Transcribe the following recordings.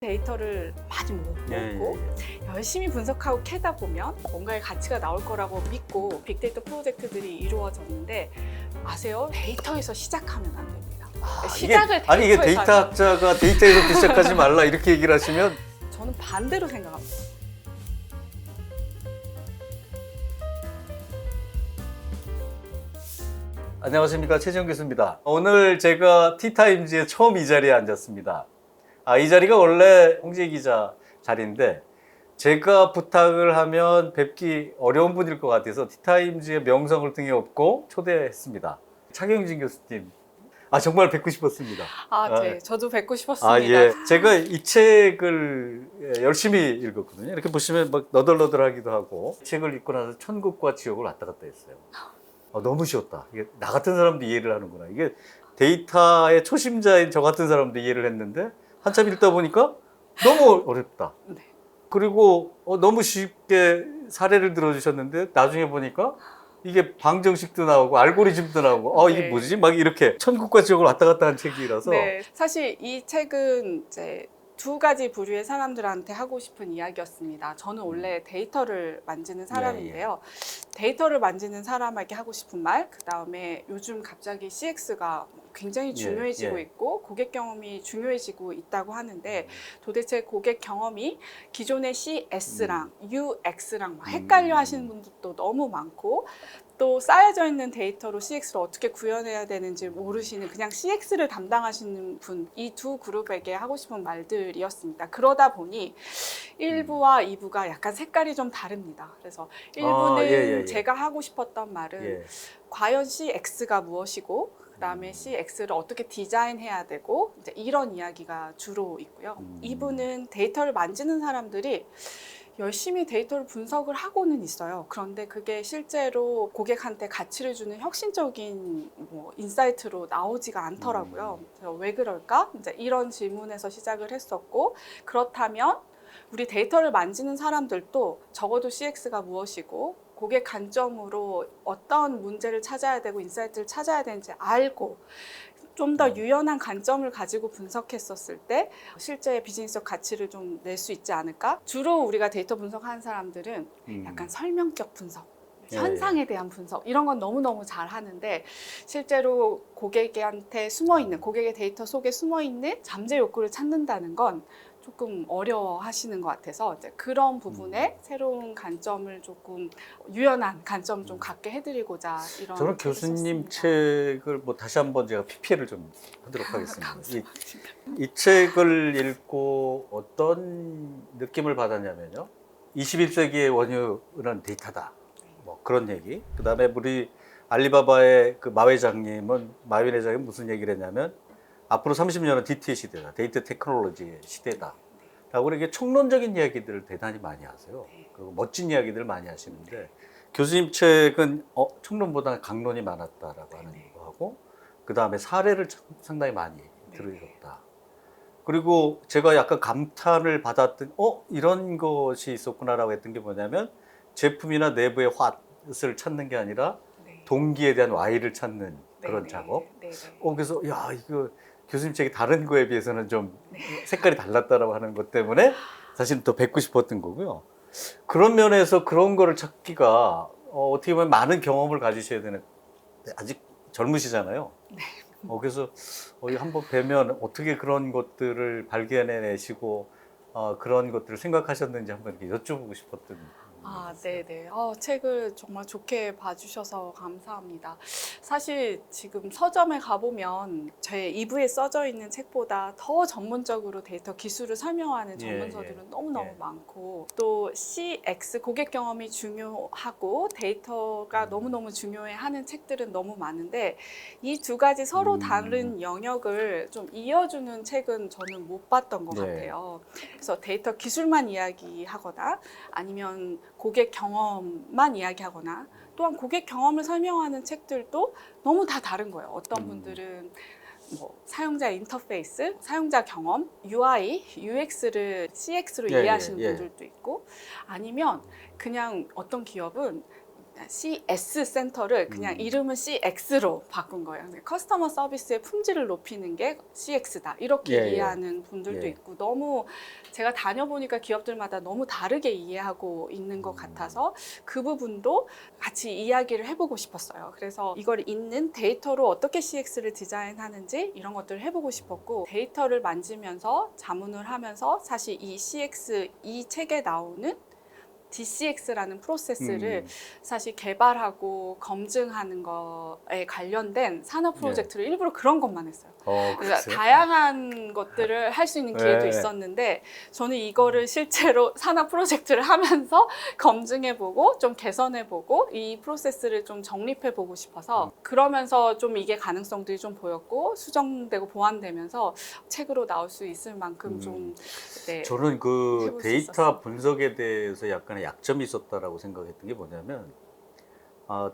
데이터를 많이 모으고 열심히 분석하고 캐다 보면 뭔가의 가치가 나올 거라고 믿고 빅데이터 프로젝트들이 이루어졌는데 아세요? 데이터에서 시작하면 안 됩니다. 시작을 아니 이게 데이터에서 데이터 학자가 데이터에서부터 시작하지 말라 이렇게 얘기를 하시면 저는 반대로 생각합니다. 안녕하십니까, 최지영 교수입니다. 오늘 제가 티타임즈에 처음 이 자리에 앉았습니다. 이 자리가 원래 홍재 기자 자리인데 제가 부탁을 하면 뵙기 어려운 분일 것 같아서 티타임즈의 명성을 등에 업고 초대했습니다. 차경진 교수님. 정말 뵙고 싶었습니다. 네. 저도 뵙고 싶었습니다. 예. 제가 이 책을 열심히 읽었거든요. 이렇게 보시면 막 너덜너덜하기도 하고, 이 책을 읽고 나서 천국과 지옥을 왔다 갔다 했어요. 너무 쉬웠다. 이게 나 같은 사람도 이해를 하는구나. 이게 데이터의 초심자인 저 같은 사람도 이해를 했는데 한참 읽다 보니까 너무 어렵다. 네. 그리고 너무 쉽게 사례를 들어주셨는데 나중에 보니까 이게 방정식도 나오고 알고리즘도 나오고 이게 뭐지? 막 이렇게 천국과 지옥을 왔다 갔다 한 책이라서. 네, 사실 이 책은 이제 두 가지 부류의 사람들한테 하고 싶은 이야기였습니다. 저는 원래 데이터를 만지는 사람인데요. 데이터를 만지는 사람에게 하고 싶은 말, 그 다음에 요즘 갑자기 CX가 굉장히 중요해지고 있고 고객 경험이 중요해지고 있다고 하는데 도대체 고객 경험이 기존의 CS랑 UX랑 막 헷갈려 하시는 분들도 너무 많고 또 쌓여져 있는 데이터로 CX를 어떻게 구현해야 되는지 모르시는 그냥 CX를 담당하시는 분, 이 두 그룹에게 하고 싶은 말들이었습니다. 그러다 보니 1부와 2부가 약간 색깔이 좀 다릅니다. 그래서 1부는 제가 하고 싶었던 말은 과연 CX가 무엇이고 그다음에 CX를 어떻게 디자인해야 되고 이제 이런 이야기가 주로 있고요. 2부는 데이터를 만지는 사람들이 열심히 데이터를 분석을 하고는 있어요. 그런데 그게 실제로 고객한테 가치를 주는 혁신적인 인사이트로 나오지가 않더라고요. 그래서 왜 그럴까? 이제 이런 질문에서 시작을 했었고, 그렇다면 우리 데이터를 만지는 사람들도 적어도 CX가 무엇이고 고객 관점으로 어떤 문제를 찾아야 되고 인사이트를 찾아야 되는지 알고 좀 더 유연한 관점을 가지고 분석했었을 때 실제 비즈니스적 가치를 좀 낼 수 있지 않을까? 주로 우리가 데이터 분석하는 사람들은 약간 설명적 분석, 현상에 대한 분석 이런 건 너무너무 잘 하는데 실제로 고객한테 숨어있는 고객의 데이터 속에 숨어있는 잠재 욕구를 찾는다는 건 조금 어려워하시는 것 같아서 이제 그런 부분에 새로운 관점을 조금 유연한 관점을 좀 갖게 해드리고자 이런 저는 교수님 책을 다시 한번 제가 PPL을 좀 하도록 하겠습니다. 이 책을 읽고 어떤 느낌을 받았냐면요. 21세기의 원유는 데이터다. 그런 얘기. 그 다음에 우리 알리바바의 그 마 회장님은 무슨 얘기를 했냐면 앞으로 30년은 DT 시대다. 데이터 테크놀로지의 시대다. 라고 이렇게 총론적인 이야기들을 대단히 많이 하세요. 그리고 멋진 이야기들을 많이 하시는데 교수님 책은 총론보다 강론이 많았다라고 하는 거하고 그 다음에 사례를 상당히 많이 들으셨다. 그리고 제가 약간 감탄을 받았던 이런 것이 있었구나라고 했던 게 뭐냐면 제품이나 내부의 what을 찾는 게 아니라 동기에 대한 why를 찾는 그런 작업. 그래서 이거 교수님 책이 다른 거에 비해서는 좀 색깔이 달랐다라고 하는 것 때문에 사실은 더 뵙고 싶었던 거고요. 그런 면에서 그런 거를 찾기가 어떻게 보면 많은 경험을 가지셔야 되는, 아직 젊으시잖아요. 그래서 한번 뵈면 어떻게 그런 것들을 발견해내시고 그런 것들을 생각하셨는지 한번 이렇게 여쭤보고 싶었던. 네네. 책을 정말 좋게 봐주셔서 감사합니다. 사실 지금 서점에 가보면 제 2부에 써져 있는 책보다 더 전문적으로 데이터 기술을 설명하는 전문서들은 너무너무 많고 또 CX, 고객 경험이 중요하고 데이터가 너무너무 중요해하는 책들은 너무 많은데 이 두 가지 서로 다른 영역을 좀 이어주는 책은 저는 못 봤던 것 같아요. 그래서 데이터 기술만 이야기하거나 아니면 고객 경험만 이야기하거나 또한 고객 경험을 설명하는 책들도 너무 다 다른 거예요. 어떤 분들은 사용자 인터페이스, 사용자 경험, UI, UX를 CX로 이해하시는 분들도 있고 아니면 그냥 어떤 기업은 CS 센터를 그냥 이름은 CX로 바꾼 거예요. 커스터머 서비스의 품질을 높이는 게 CX다. 이렇게 예, 예. 이해하는 분들도 예. 있고 너무 제가 다녀보니까 기업들마다 너무 다르게 이해하고 있는 것 같아서 그 부분도 같이 이야기를 해보고 싶었어요. 그래서 이걸 있는 데이터로 어떻게 CX를 디자인하는지 이런 것들을 해보고 싶었고 데이터를 만지면서 자문을 하면서 사실 이 CX 이 책에 나오는 DCX라는 프로세스를 사실 개발하고 검증하는 거에 관련된 산업 프로젝트를 일부러 그런 것만 했어요. 그래서 글쎄요. 다양한 것들을 할 수 있는 기회도 네. 있었는데 저는 이거를 실제로 산업 프로젝트를 하면서 검증해보고 좀 개선해보고 이 프로세스를 좀 정립해보고 싶어서 그러면서 좀 이게 가능성들이 좀 보였고 수정되고 보완되면서 책으로 나올 수 있을 만큼 좀 네, 저는 그 해볼 수 데이터 있었어요. 분석에 대해서 약간의 약점이 있었다라고 생각했던 게 뭐냐면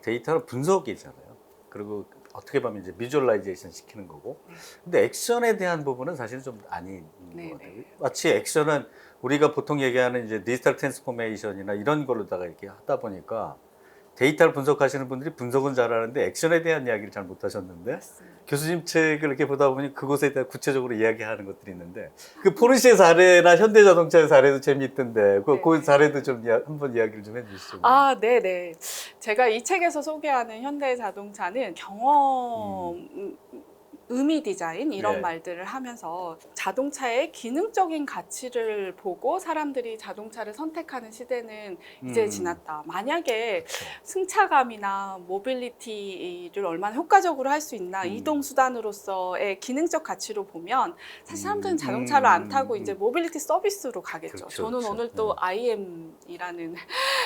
데이터는 분석이잖아요. 그리고 어떻게 보면 이제 비주얼라이제이션 시키는 거고. 근데 액션에 대한 부분은 사실 좀 아닌 네, 것 같아요. 네. 마치 액션은 우리가 보통 얘기하는 이제 디지털 트랜스포메이션이나 이런 걸로다가 이렇게 하다 보니까 데이터를 분석하시는 분들이 분석은 잘하는데 액션에 대한 이야기를 잘 못하셨는데 맞습니다. 교수님 책을 이렇게 보다 보니 그것에 대해 구체적으로 이야기하는 것들이 있는데 그 포르쉐 사례나 현대자동차의 사례도 재미있던데 그 사례도 좀 한번 이야기를 좀 해주시죠. 아, 네네. 제가 이 책에서 소개하는 현대자동차는 경험, 의미 디자인 이런 네. 말들을 하면서 자동차의 기능적인 가치를 보고 사람들이 자동차를 선택하는 시대는 이제 지났다. 만약에 승차감이나 모빌리티를 얼마나 효과적으로 할 수 있나 이동 수단으로서의 기능적 가치로 보면 사실 사람들은 자동차를 안 타고 이제 모빌리티 서비스로 가겠죠. 그렇죠, 저는 그렇죠. 오늘 또 IM이라는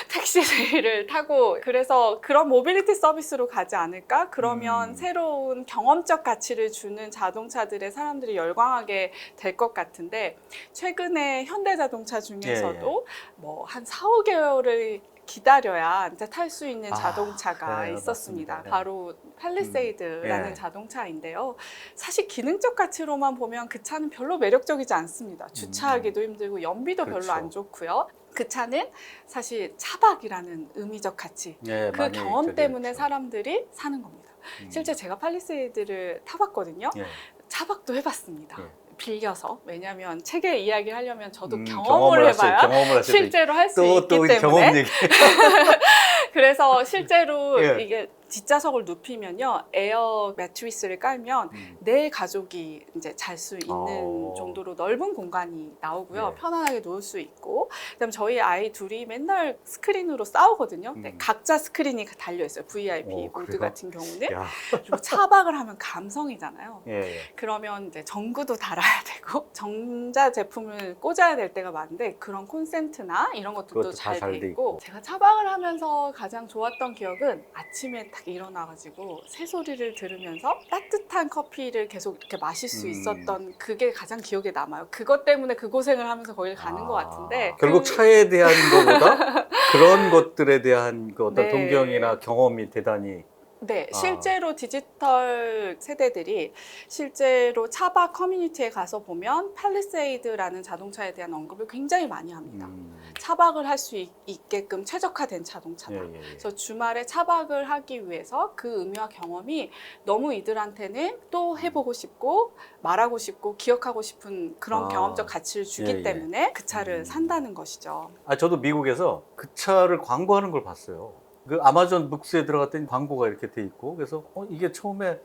택시를 타고 그래서 그런 모빌리티 서비스로 가지 않을까? 그러면 새로운 경험적 가치를 주는 자동차들의 사람들이 열광하게 될 것 같은데 최근에 현대자동차 중에서도 뭐 한 4, 5개월을 기다려야 이제 탈 수 있는 자동차가 네, 있었습니다. 맞습니다. 바로 팔리세이드라는 예. 자동차인데요. 사실 기능적 가치로만 보면 그 차는 별로 매력적이지 않습니다. 주차하기도 힘들고 연비도 그렇죠. 별로 안 좋고요. 그 차는 사실 차박이라는 의미적 가치, 예, 그 많이 경험 저기 때문에 했죠. 사람들이 사는 겁니다. 실제 제가 팔리세이드를 타봤거든요. 예. 차박도 해봤습니다. 예. 빌려서. 왜냐하면 책에 이야기를 하려면 저도 경험을 경험을 해봐야 경험을 하셔야 실제로 할 수 또 있기 때문에 경험 얘기. 그래서 실제로 예. 이게 뒷좌석을 눕히면요 에어 매트리스를 깔면 내 가족이 이제 잘 수 있는 정도로 넓은 공간이 나오고요. 네. 편안하게 놓을 수 있고 그다음 저희 아이 둘이 맨날 스크린으로 싸우거든요. 근데 각자 스크린이 달려 있어요. VIP 모드 그래요? 같은 경우는. 야. 그리고 차박을 하면 감성이잖아요. 예. 그러면 이제 전구도 달아야 되고 전자 제품을 꽂아야 될 때가 많은데 그런 콘센트나 이런 것들도 그것도 다 잘 잘 돼 돼 있고 있고. 제가 차박을 하면서 가장 좋았던 기억은 아침에 딱 일어나가지고 새소리를 들으면서 따뜻한 커피를 계속 이렇게 마실 수 있었던 그게 가장 기억에 남아요. 그것 때문에 그 고생을 하면서 거기를 가는 것 같은데 결국 차에 대한 것보다 그런 것들에 대한 그 어떤 네. 동경이나 경험이 대단히 네, 실제로 디지털 세대들이 실제로 차박 커뮤니티에 가서 보면 팔리세이드라는 자동차에 대한 언급을 굉장히 많이 합니다. 차박을 할 수 있게끔 최적화된 자동차다. 예. 그래서 주말에 차박을 하기 위해서 그 의미와 경험이 너무 이들한테는 또 해보고 싶고 말하고 싶고 기억하고 싶은 그런 경험적 가치를 주기 때문에 그 차를 산다는 것이죠. 저도 미국에서 그 차를 광고하는 걸 봤어요. 그 아마존 북스에 들어갔더니 광고가 이렇게 돼 있고 그래서 이게 처음에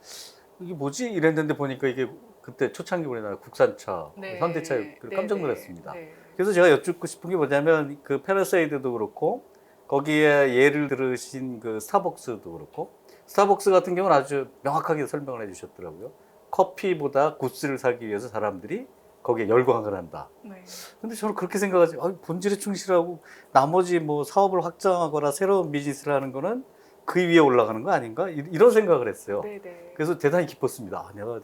이게 뭐지 이랬는데 보니까 이게 그때 초창기 우리나라 국산차 현대차에 깜짝 놀랐습니다. 그래서 제가 여쭙고 싶은 게 뭐냐면 그 패러세이드도 그렇고 거기에 예를 들으신 그 스타벅스도 그렇고 스타벅스 같은 경우는 아주 명확하게 설명을 해주셨더라고요. 커피보다 굿즈를 사기 위해서 사람들이 거기에 열광을 한다. 근데 저는 그렇게 생각하지. 본질에 충실하고 나머지 뭐 사업을 확장하거나 새로운 비즈니스를 하는 거는 그 위에 올라가는 거 아닌가? 이런 생각을 했어요. 네네. 그래서 대단히 기뻤습니다. 내가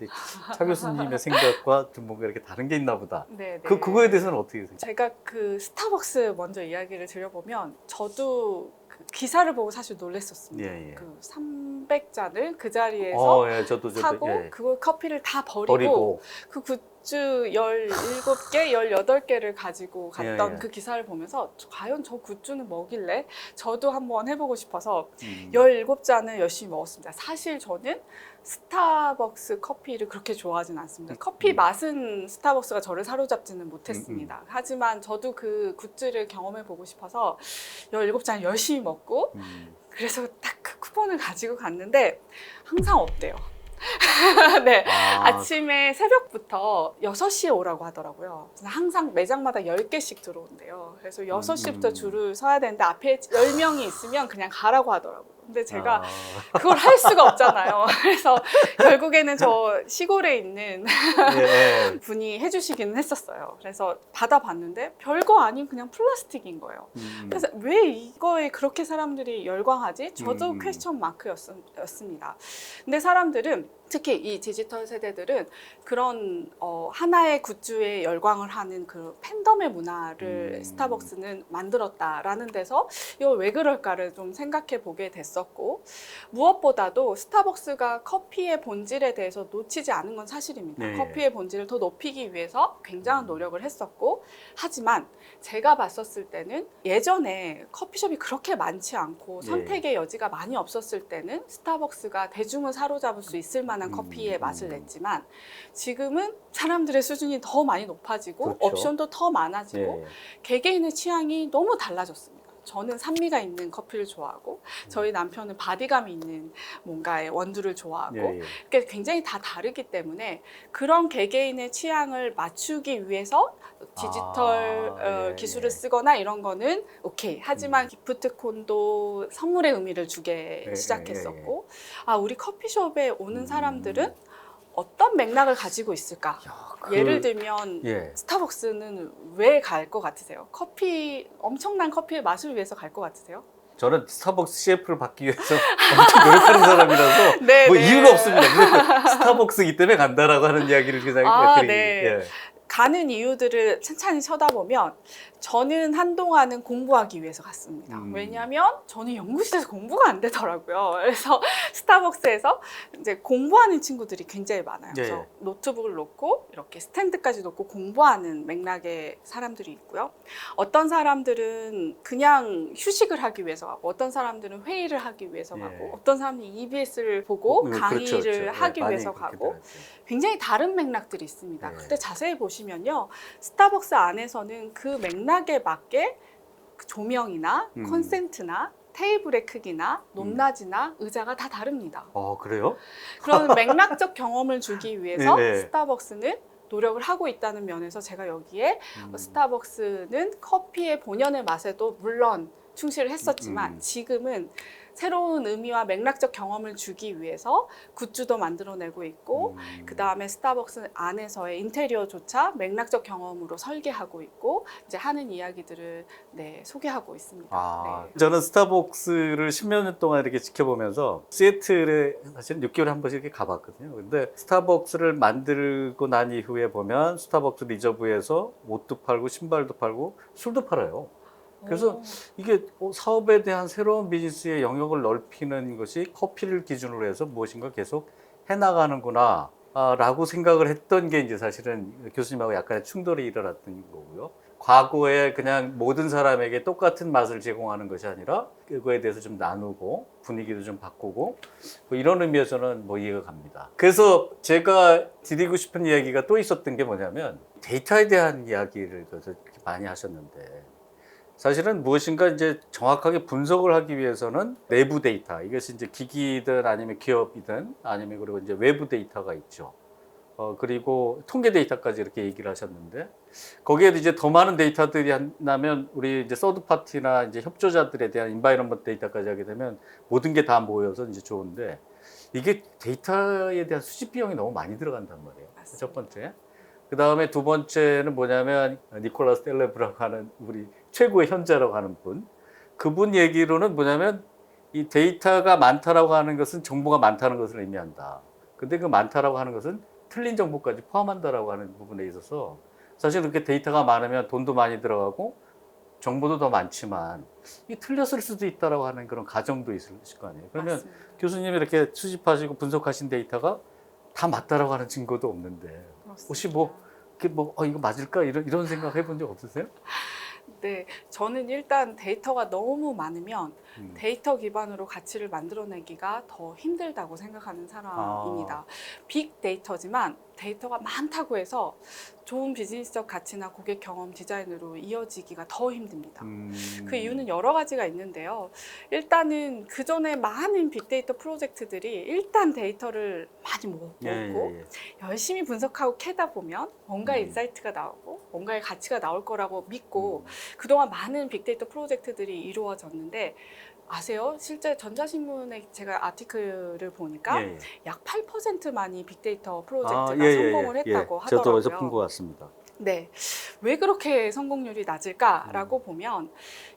차 교수님의 생각과 좀 뭔가 이렇게 다른 게 있나 보다. 네네. 그거에 대해서는 어떻게 생각해요? 제가 그 스타벅스 먼저 이야기를 드려보면 저도 그 기사를 보고 사실 놀랐었습니다. 그 300잔을 그 자리에서 저도 사고 예. 그걸 커피를 다 버리고 그 굿즈 17개, 18개를 가지고 갔던 예, 예. 그 기사를 보면서 과연 저 굿즈는 뭐길래 저도 한번 해보고 싶어서 음. 17잔을 열심히 먹었습니다. 사실 저는 스타벅스 커피를 그렇게 좋아하진 않습니다. 커피 맛은 스타벅스가 저를 사로잡지는 못했습니다. 하지만 저도 그 굿즈를 경험해보고 싶어서 17잔 열심히 먹고 그래서 딱 그 쿠폰을 가지고 갔는데 항상 없대요. 네. 아침에 새벽부터 6시에 오라고 하더라고요. 항상 매장마다 10개씩 들어온대요. 그래서 6시부터 줄을 서야 되는데 앞에 10명이 있으면 그냥 가라고 하더라고요. 근데 제가 그걸 할 수가 없잖아요. 그래서 결국에는 저 시골에 있는 예, 분이 해주시기는 했었어요. 그래서 받아봤는데 별거 아닌 그냥 플라스틱인 거예요. 그래서 왜 이거에 그렇게 사람들이 열광하지? 저도 퀘스천 마크였습니다. 근데 사람들은 특히 이 디지털 세대들은 그런 하나의 굿즈에 열광을 하는 그 팬덤의 문화를 스타벅스는 만들었다라는 데서 이거 왜 그럴까를 좀 생각해 보게 됐었고, 무엇보다도 스타벅스가 커피의 본질에 대해서 놓치지 않은 건 사실입니다. 네. 커피의 본질을 더 높이기 위해서 굉장한 노력을 했었고, 하지만 제가 봤었을 때는 예전에 커피숍이 그렇게 많지 않고 네. 선택의 여지가 많이 없었을 때는 스타벅스가 대중을 사로잡을 수 있을 만한 커피의 맛을 냈지만, 지금은 사람들의 수준이 더 많이 높아지고 그렇죠. 옵션도 더 많아지고 예. 개개인의 취향이 너무 달라졌습니다. 저는 산미가 있는 커피를 좋아하고 저희 남편은 바디감이 있는 뭔가의 원두를 좋아하고 예, 예. 그게 굉장히 다 다르기 때문에 그런 개개인의 취향을 맞추기 위해서 디지털 예, 기술을 예. 쓰거나 이런 거는 오케이. 하지만 기프트콘도 선물의 의미를 주게 예, 시작했었고, 아, 우리 커피숍에 오는 사람들은 어떤 맥락을 가지고 있을까? 예를 들면 예. 스타벅스는 왜 갈 것 같으세요? 엄청난 커피의 맛을 위해서 갈 것 같으세요? 저는 스타벅스 CF를 받기 위해서 엄청 노력하는 사람이라서 네, 뭐 네. 이유가 없습니다. 무조건 스타벅스이기 때문에 간다라고 하는 이야기를 그냥 드리기. 네. 예. 가는 이유들을 찬찬히 쳐다보면 저는 한동안은 공부하기 위해서 갔습니다. 왜냐하면 저는 연구실에서 공부가 안 되더라고요. 그래서 스타벅스에서 이제 공부하는 친구들이 굉장히 많아요. 그래서 예. 노트북을 놓고 이렇게 스탠드까지 놓고 공부하는 맥락의 사람들이 있고요. 어떤 사람들은 그냥 휴식을 하기 위해서 가고, 어떤 사람들은 회의를 하기 위해서 예. 가고, 어떤 사람들은 EBS를 보고 강의를 그렇죠. 하기 예, 많이 위해서 그렇게 가고, 들었죠. 굉장히 다른 맥락들이 있습니다. 네. 그때 자세히 보시면요, 스타벅스 안에서는 그 맥락에 맞게 그 조명이나 콘센트나 테이블의 크기나 높낮이나 의자가 다 다릅니다. 그래요? 그런 맥락적 경험을 주기 위해서 네. 스타벅스는 노력을 하고 있다는 면에서 제가 여기에 스타벅스는 커피의 본연의 맛에도 물론 충실을 했었지만 지금은 새로운 의미와 맥락적 경험을 주기 위해서 굿즈도 만들어내고 있고, 그 다음에 스타벅스 안에서의 인테리어조차 맥락적 경험으로 설계하고 있고 이제 하는 이야기들을 소개하고 있습니다. 네. 저는 스타벅스를 10몇 년 동안 이렇게 지켜보면서 시애틀에 사실 6개월에 한 번씩 이렇게 가봤거든요. 근데 스타벅스를 만들고 난 이후에 보면 스타벅스 리저브에서 옷도 팔고 신발도 팔고 술도 팔아요. 그래서 이게 사업에 대한 새로운 비즈니스의 영역을 넓히는 것이 커피를 기준으로 해서 무엇인가 계속 해나가는구나 라고 생각을 했던 게 이제 사실은 교수님하고 약간의 충돌이 일어났던 거고요. 과거에 그냥 모든 사람에게 똑같은 맛을 제공하는 것이 아니라 그거에 대해서 좀 나누고 분위기도 좀 바꾸고 뭐 이런 의미에서는 뭐 이해가 갑니다. 그래서 제가 드리고 싶은 이야기가 또 있었던 게 뭐냐면 데이터에 대한 이야기를 많이 하셨는데, 사실은 무엇인가 이제 정확하게 분석을 하기 위해서는 내부 데이터, 이것이 이제 기기든 아니면 기업이든 아니면 그리고 이제 외부 데이터가 있죠. 그리고 통계 데이터까지 이렇게 얘기를 하셨는데, 거기에도 이제 더 많은 데이터들이 나면 우리 이제 서드 파티나 이제 협조자들에 대한 인바이러먼트 데이터까지 하게 되면 모든 게 다 모여서 이제 좋은데, 이게 데이터에 대한 수집 비용이 너무 많이 들어간단 말이에요. 맞습니다. 첫 번째. 그 다음에 두 번째는 뭐냐면 니콜라스 텔레브라고 하는 우리 최고의 현자라고 하는 분, 그분 얘기로는 뭐냐면 이 데이터가 많다라고 하는 것은 정보가 많다는 것을 의미한다. 근데 그 많다라고 하는 것은 틀린 정보까지 포함한다라고 하는 부분에 있어서 사실 그렇게 데이터가 많으면 돈도 많이 들어가고 정보도 더 많지만 이 틀렸을 수도 있다라고 하는 그런 가정도 있을 거 아니에요. 그러면 맞습니다. 교수님이 이렇게 수집하시고 분석하신 데이터가 다 맞다라고 하는 증거도 없는데, 그렇습니다. 혹시 뭐 뭐 이거 맞을까 이런 생각 해본 적 없으세요? 네, 저는 일단 데이터가 너무 많으면 음. 데이터 기반으로 가치를 만들어내기가 더 힘들다고 생각하는 사람입니다. 빅데이터지만 데이터가 많다고 해서 좋은 비즈니스적 가치나 고객 경험 디자인으로 이어지기가 더 힘듭니다. 그 이유는 여러 가지가 있는데요. 일단은 그 전에 많은 빅데이터 프로젝트들이 일단 데이터를 많이 모으고 예. 열심히 분석하고 캐다 보면 뭔가 인사이트가 나오고 뭔가의 가치가 나올 거라고 믿고 그동안 많은 빅데이터 프로젝트들이 이루어졌는데 아세요? 실제 전자신문에 제가 아티클을 보니까 예. 약 8%만이 빅데이터 프로젝트가 예. 성공을 했다고 저도 하더라고요. 어디서 본 것 같습니다. 네. 왜 그렇게 성공률이 낮을까라고 보면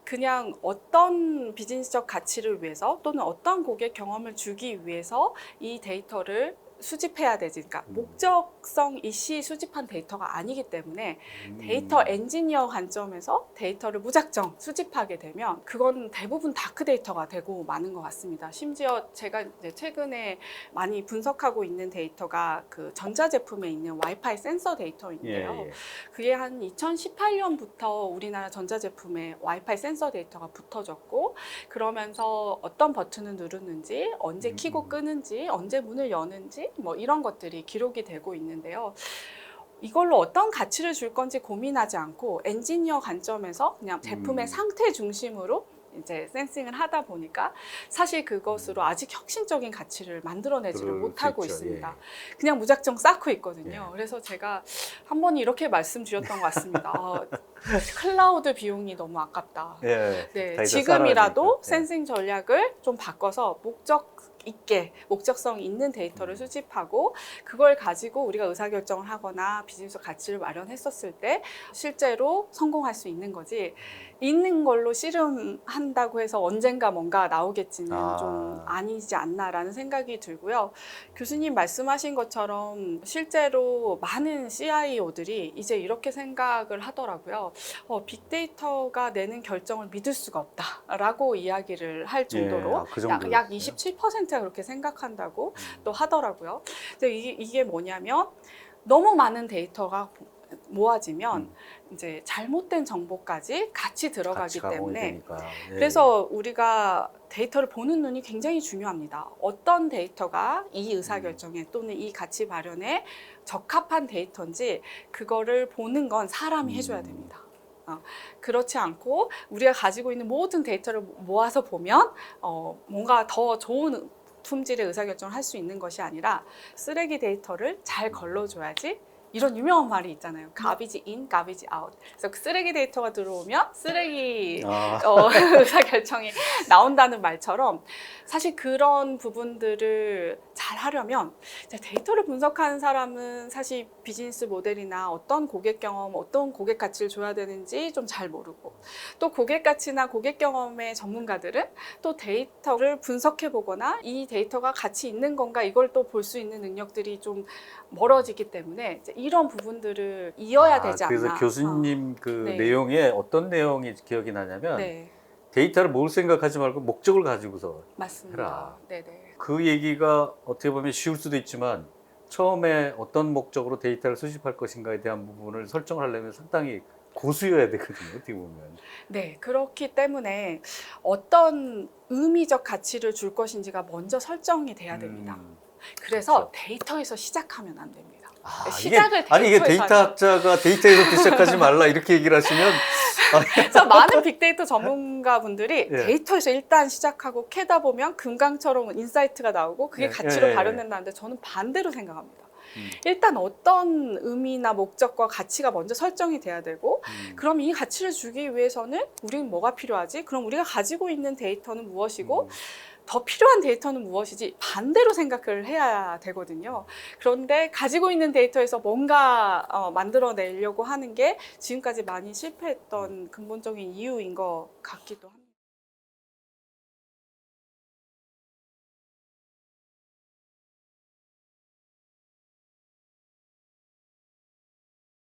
그냥 어떤 비즈니스적 가치를 위해서 또는 어떤 고객 경험을 주기 위해서 이 데이터를 수집해야 되지. 그러니까 목적성 이시 수집한 데이터가 아니기 때문에 데이터 엔지니어 관점에서 데이터를 무작정 수집하게 되면 그건 대부분 다크 데이터가 되고 마는 것 같습니다. 심지어 제가 이제 최근에 많이 분석하고 있는 데이터가 그 전자제품에 있는 와이파이 센서 데이터인데요. 예. 그게 한 2018년부터 우리나라 전자제품에 와이파이 센서 데이터가 붙어졌고 그러면서 어떤 버튼을 누르는지 언제 켜고 끄는지 언제 문을 여는지 뭐 이런 것들이 기록이 되고 있는데요. 이걸로 어떤 가치를 줄 건지 고민하지 않고 엔지니어 관점에서 그냥 제품의 상태 중심으로 이제 센싱을 하다 보니까 사실 그것으로 아직 혁신적인 가치를 만들어내지를 못하고 있습니다. 예. 그냥 무작정 쌓고 있거든요. 예. 그래서 제가 한 번 이렇게 말씀드렸던 것 같습니다. 클라우드 비용이 너무 아깝다. 예. 네, 데이터 지금이라도 쌓아야 되니까. 센싱 전략을 좀 바꿔서 목적성 있는 데이터를 수집하고 그걸 가지고 우리가 의사결정을 하거나 비즈니스 가치를 마련했었을 때 실제로 성공할 수 있는 거지 있는 걸로 씨름한다고 해서 언젠가 뭔가 나오겠지는 좀 아니지 않나라는 생각이 들고요. 교수님 말씀하신 것처럼 실제로 많은 CIO들이 이제 이렇게 생각을 하더라고요. 빅데이터가 내는 결정을 믿을 수가 없다라고 이야기를 할 정도로 그 정도였어요? 약 27%가 그렇게 생각한다고 또 하더라고요. 근데 이게 뭐냐면 너무 많은 데이터가 모아지면 이제 잘못된 정보까지 같이 들어가기 때문에 그래서 우리가 데이터를 보는 눈이 굉장히 중요합니다. 어떤 데이터가 이 의사결정에 또는 이 가치 발현에 적합한 데이터인지 그거를 보는 건 사람이 해줘야 됩니다. 그렇지 않고 우리가 가지고 있는 모든 데이터를 모아서 보면 뭔가 더 좋은 품질의 의사결정을 할 수 있는 것이 아니라 쓰레기 데이터를 잘 걸러줘야지 이런 유명한 말이 있잖아요. garbage in, garbage out. 그래서 그 쓰레기 데이터가 들어오면 쓰레기 의사결정이 나온다는 말처럼 사실 그런 부분들을 잘 하려면 데이터를 분석하는 사람은 사실 비즈니스 모델이나 어떤 고객 경험, 어떤 고객 가치를 줘야 되는지 좀 잘 모르고 또 고객 가치나 고객 경험의 전문가들은 또 데이터를 분석해 보거나 이 데이터가 가치 있는 건가 이걸 또 볼 수 있는 능력들이 좀 멀어지기 때문에 이런 부분들을 이어야 되지 않나. 그래서 교수님 네. 내용에 어떤 내용이 기억이 나냐면 네, 데이터를 모을 생각하지 말고 목적을 가지고서 맞습니다. 해라. 네네. 그 얘기가 어떻게 보면 쉬울 수도 있지만 처음에 어떤 목적으로 데이터를 수집할 것인가에 대한 부분을 설정을 하려면 상당히 고수여야 되거든요. 어떻게 보면. 네, 그렇기 때문에 어떤 의미적 가치를 줄 것인지가 먼저 설정이 돼야 됩니다. 그래서 데이터에서 시작하면 안 됩니다. 시작을 이게 데이터에서 데이터 학자가 데이터에서부터 시작하지 말라 이렇게 얘기를 하시면 그래서 많은 빅데이터 전문가분들이 예. 데이터에서 일단 시작하고 캐다 보면 금강처럼 인사이트가 나오고 그게 가치로 발현된다는데 저는 반대로 생각합니다. 일단 어떤 의미나 목적과 가치가 먼저 설정이 돼야 되고 그럼 이 가치를 주기 위해서는 우리는 뭐가 필요하지? 그럼 우리가 가지고 있는 데이터는 무엇이고 더 필요한 데이터는 무엇이지? 반대로 생각을 해야 되거든요. 그런데 가지고 있는 데이터에서 뭔가 만들어내려고 하는 게 지금까지 많이 실패했던 근본적인 이유인 것 같기도 합니다.